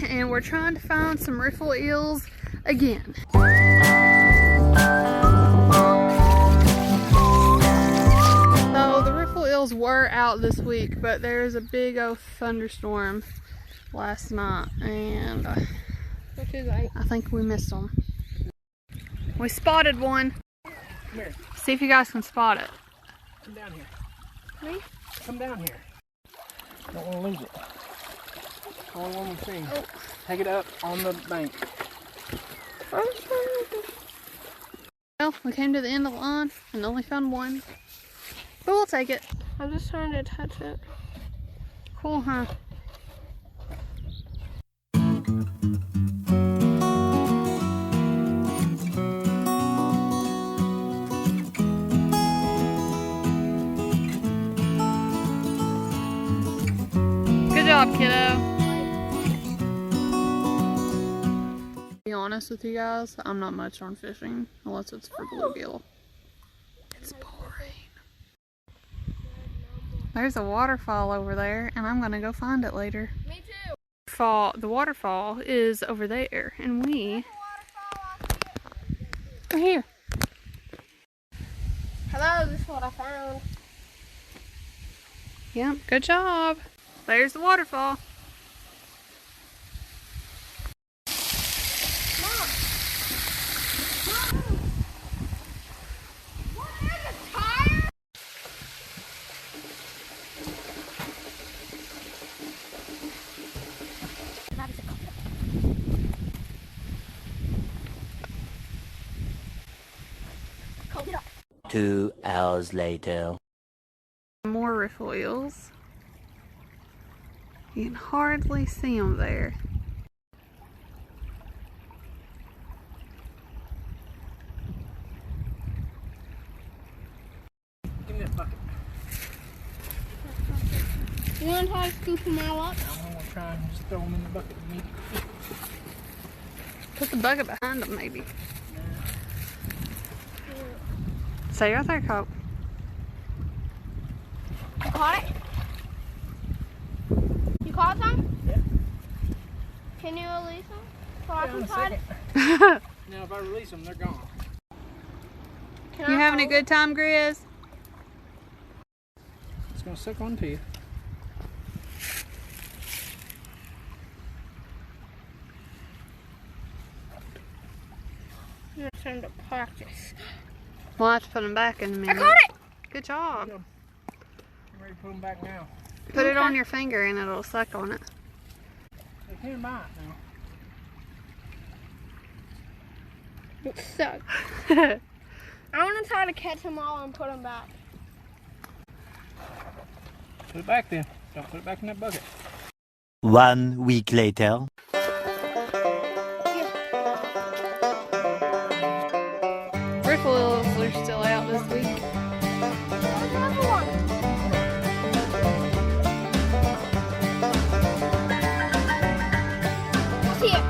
and we're trying to find some riffle eels again. So the riffle eels were out this week, but there's a big old thunderstorm last night, and I think we missed them. We spotted one. Come here. See if you guys can spot it. Come down here. Me? Come down here. Don't want to lose it. Only one we've seen. Oh. Take it up on the bank. Well, we came to the end of the line and only found one, but we'll take it. I'm just trying to touch it. Cool, huh? Good job, kiddo. To be honest with you guys, I'm not much on fishing unless it's for bluegill. It's boring. There's a waterfall over there, and I'm gonna go find it later. Me too. The waterfall is over there, and we are here. Hello, this is what I found. Yep, good job. There's the waterfall. Mom! What is a tire? Hold it up. 2 hours later. More riffle eels. You can hardly see them there. Give me that bucket. You want to try to scoop them all up? I'm going to try and just throw them in the bucket with me. Put the bucket behind them, maybe. Stay right there, Cope. You caught it? You caught some? Yeah. Can you release them? So I Yeah, in can a try it? second. Now if I release them, they're gone. Can You I having a hold good time, Grizz? It's going to suck onto you. it? I'm trying to practice. We'll have to put them back in a minute. I caught it! Good job. I'm ready to put them back now. Put it on your finger and it'll suck on it. They can bite now. It sucks. I want to try to catch them all and put them back. Put it back then. Don't put it back in that bucket. 1 week later. Riffle eels are still out this week. There's another one. See it.